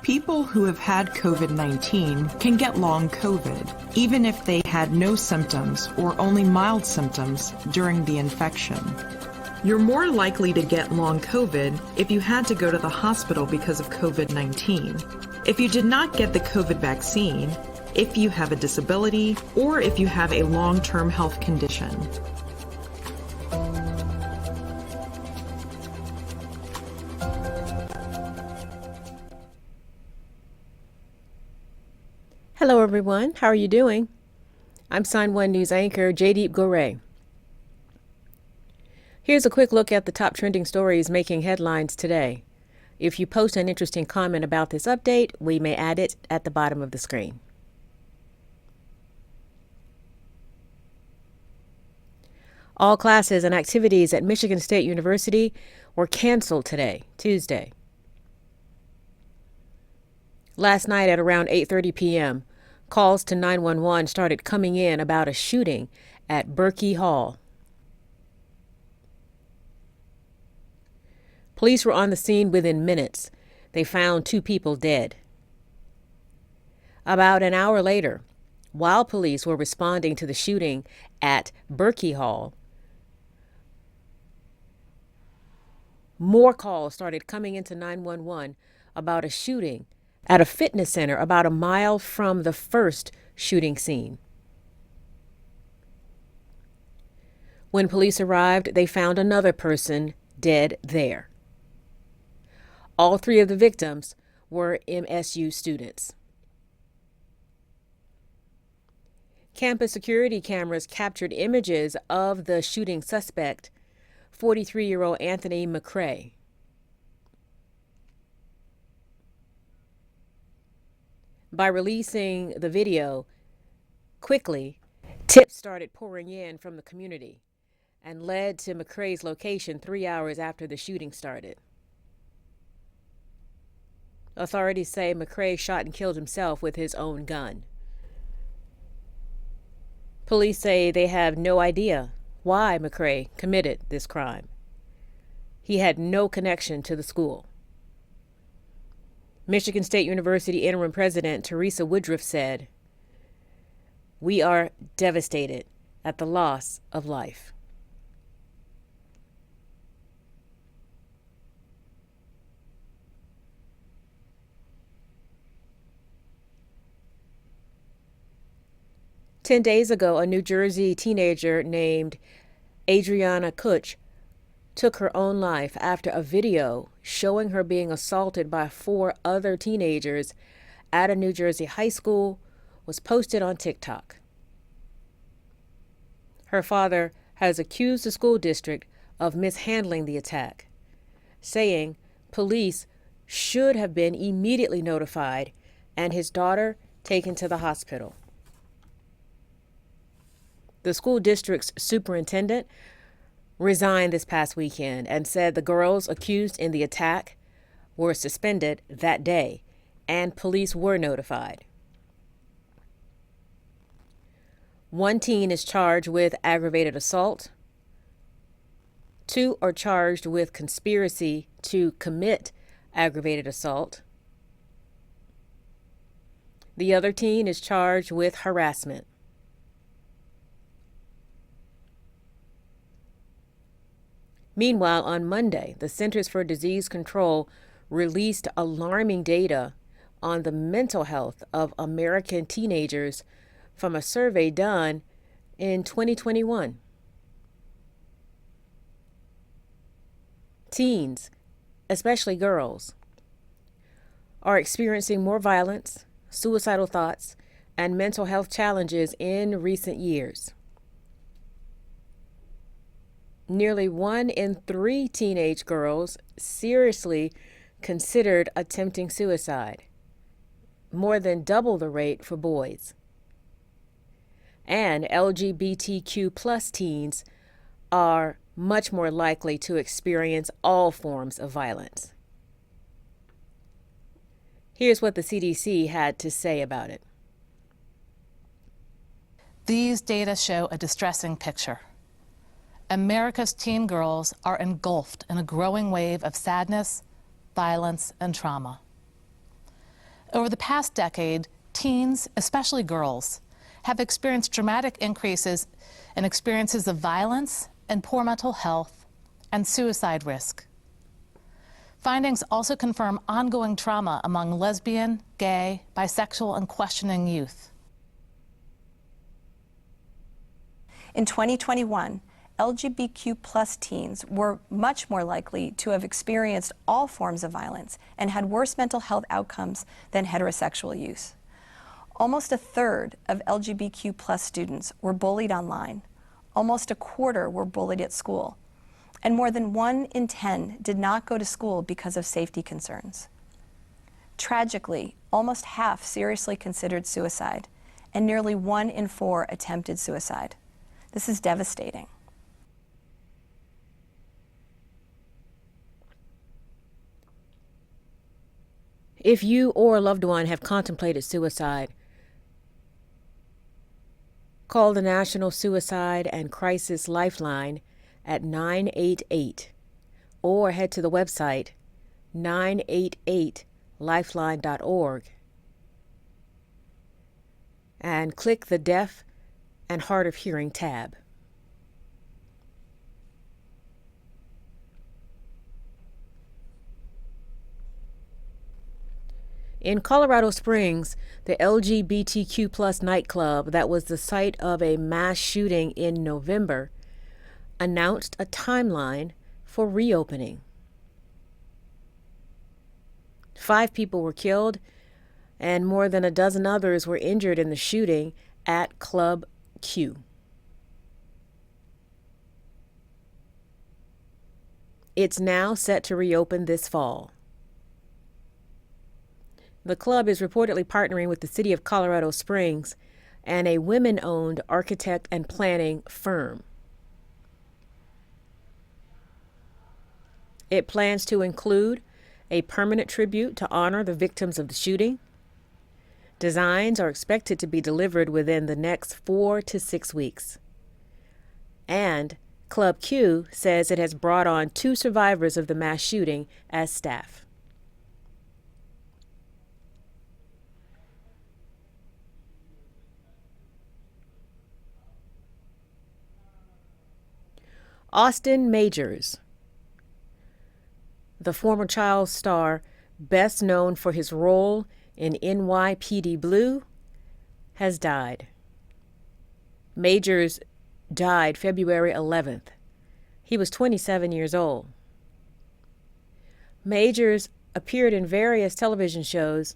People who have had COVID-19 can get long COVID, even if they had no symptoms or only mild symptoms during the infection. You're more likely to get long COVID if you had to go to the hospital because of COVID-19. If you did not get the COVID vaccine, if you have a disability, or if you have a long-term health condition. Hello everyone, how are you doing? I'm Sign1News anchor Jaydeep Gore. Here's a quick look at the top trending stories making headlines today. If you post an interesting comment about this update, we may add it at the bottom of the screen. All classes and activities at Michigan State University were canceled today, Tuesday. Last night at around 8:30 p.m., calls to 911 started coming in about a shooting at Berkey Hall. Police were on the scene within minutes. They found 2 people dead. About an hour later, while police were responding to the shooting at Berkey Hall, more calls started coming into 911 about a shooting at a fitness center about a mile from the first shooting scene. When police arrived, they found another person dead there. All 3 of the victims were MSU students. Campus security cameras captured images of the shooting suspect, 43-year-old Anthony McCray. By releasing the video quickly, tips started pouring in from the community and led to McCray's location 3 hours after the shooting started. Authorities say McCray shot and killed himself with his own gun. Police say they have no idea why McCray committed this crime. He had no connection to the school. Michigan State University interim president Teresa Woodruff said, "We are devastated at the loss of life." Ten days ago, a New Jersey teenager named Adriana Kutch took her own life after a video showing her being assaulted by 4 other teenagers at a New Jersey high school was posted on TikTok. Her father has accused the school district of mishandling the attack, saying police should have been immediately notified and his daughter taken to the hospital. The school district's superintendent resigned this past weekend and said the girls accused in the attack were suspended that day and police were notified. 1 teen is charged with aggravated assault. 2 are charged with conspiracy to commit aggravated assault. The other teen is charged with harassment. Meanwhile, on Monday, the Centers for Disease Control released alarming data on the mental health of American teenagers from a survey done in 2021. Teens, especially girls, are experiencing more violence, suicidal thoughts, and mental health challenges in recent years. Nearly 1 in 3 teenage girls seriously considered attempting suicide, more than double the rate for boys. And LGBTQ plus teens are much more likely to experience all forms of violence. Here's what the CDC had to say about it. These data show a distressing picture. America's teen girls are engulfed in a growing wave of sadness, violence, and trauma. Over the past decade, teens, especially girls, have experienced dramatic increases in experiences of violence and poor mental health and suicide risk. Findings also confirm ongoing trauma among lesbian, gay, bisexual, and questioning youth. In 2021, LGBTQ plus teens were much more likely to have experienced all forms of violence and had worse mental health outcomes than heterosexual youth. Almost a third of LGBTQ plus students were bullied online. Almost a quarter were bullied at school. And more than 1 in 10 did not go to school because of safety concerns. Tragically, almost half seriously considered suicide, and nearly 1 in 4 attempted suicide. This is devastating. If you or a loved one have contemplated suicide, call the National Suicide and Crisis Lifeline at 988 or head to the website 988lifeline.org and click the Deaf and Hard of Hearing tab. In Colorado Springs, the LGBTQ plus nightclub that was the site of a mass shooting in November announced a timeline for reopening. 5 people were killed and more than a dozen others were injured in the shooting at Club Q. It's now set to reopen this fall. The club is reportedly partnering with the city of Colorado Springs and a women-owned architect and planning firm. It plans to include a permanent tribute to honor the victims of the shooting. Designs are expected to be delivered within the next 4 to 6 weeks. And Club Q says it has brought on 2 survivors of the mass shooting as staff. Austin Majors, the former child star best known for his role in NYPD Blue, has died. Majors died February 11th. He was 27 years old. Majors appeared in various television shows,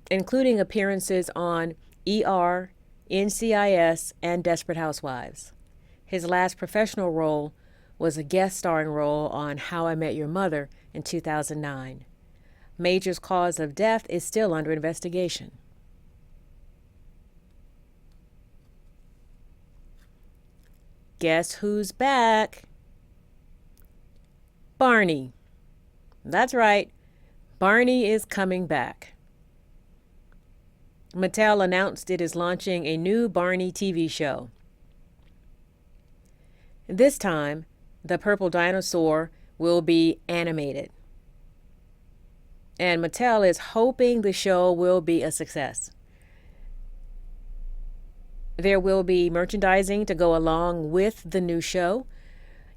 including appearances on ER, NCIS, and Desperate Housewives. His last professional role was a guest starring role on How I Met Your Mother in 2009. Major's cause of death is still under investigation. Guess who's back? Barney. That's right, Barney is coming back. Mattel announced it is launching a new Barney TV show. This time, the purple dinosaur will be animated. And Mattel is hoping the show will be a success. There will be merchandising to go along with the new show,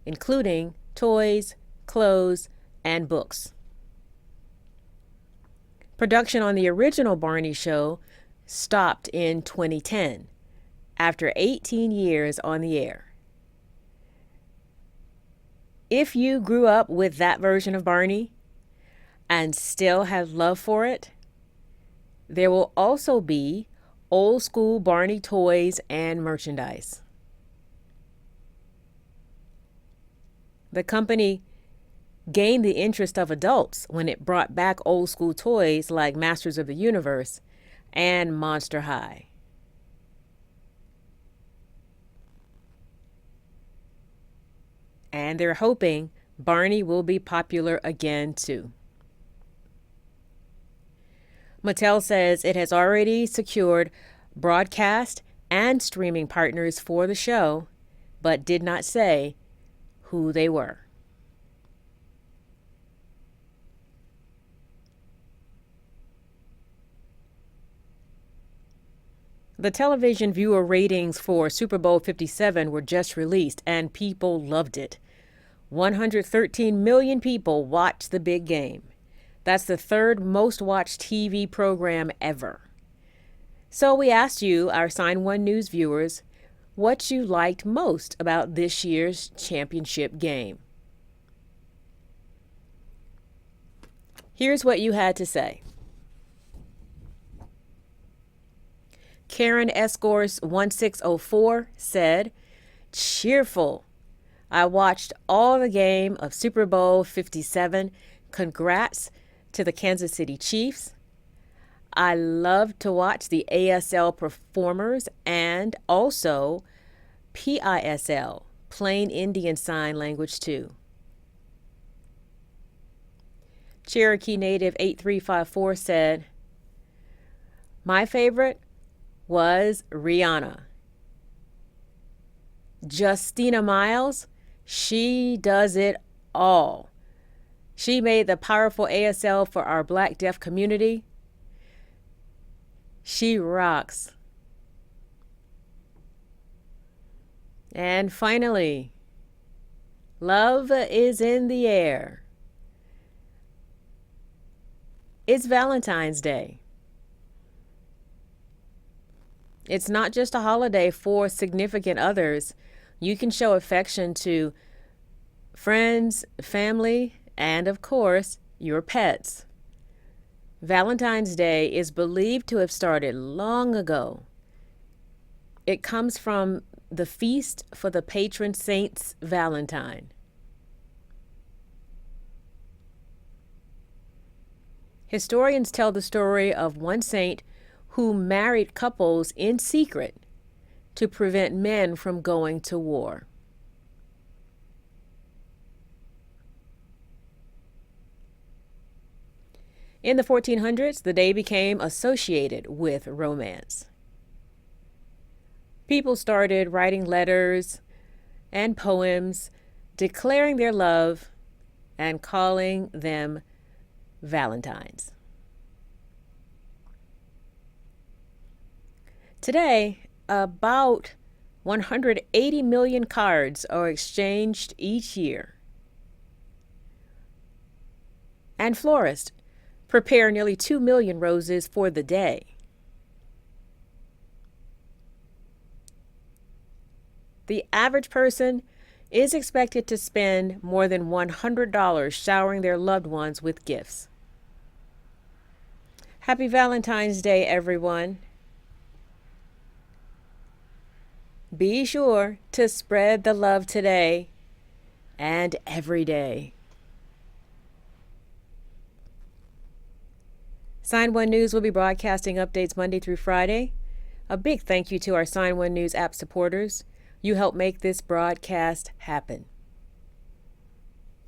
including toys, clothes, and books. Production on the original Barney show stopped in 2010, after 18 years on the air. If you grew up with that version of Barney and still have love for it, there will also be old school Barney toys and merchandise. The company gained the interest of adults when it brought back old school toys like Masters of the Universe and Monster High. And they're hoping Barney will be popular again too. Mattel says it has already secured broadcast and streaming partners for the show, but did not say who they were. The television viewer ratings for Super Bowl 57 were just released, and people loved it. 113 million people watched the big game. That's the third most watched TV program ever. So we asked you, our Sign1News viewers, what you liked most about this year's championship game. Here's what you had to say. Karen Escors 1604 said, "Cheerful. I watched all the game of Super Bowl 57. Congrats to the Kansas City Chiefs. I loved to watch the ASL performers and also PISL, Plain Indian Sign Language too." Cherokee Native 8354 said, "My favorite was Rihanna. Justina Miles, she does it all. She made the powerful ASL for our Black deaf community. She rocks." And finally, love is in the air. It's Valentine's Day. It's not just a holiday for significant others. You can show affection to friends, family, and of course, your pets. Valentine's Day is believed to have started long ago. It comes from the feast for the patron saint Valentine. Historians tell the story of one saint who married couples in secret to prevent men from going to war. In the 1400s, the day became associated with romance. People started writing letters and poems declaring their love and calling them Valentines. Today, about 180 million cards are exchanged each year. And florists prepare nearly 2 million roses for the day. The average person is expected to spend more than $100 showering their loved ones with gifts. Happy Valentine's Day, everyone. Be sure to spread the love today and every day. Sign1News will be broadcasting updates Monday through Friday. A big thank you to our Sign1News app supporters. You help make this broadcast happen.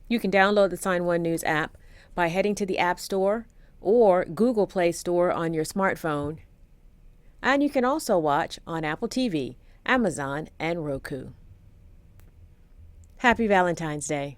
You can download the Sign1News app by heading to the App Store or Google Play Store on your smartphone. And you can also watch on Apple TV, Amazon, and Roku. Happy Valentine's Day.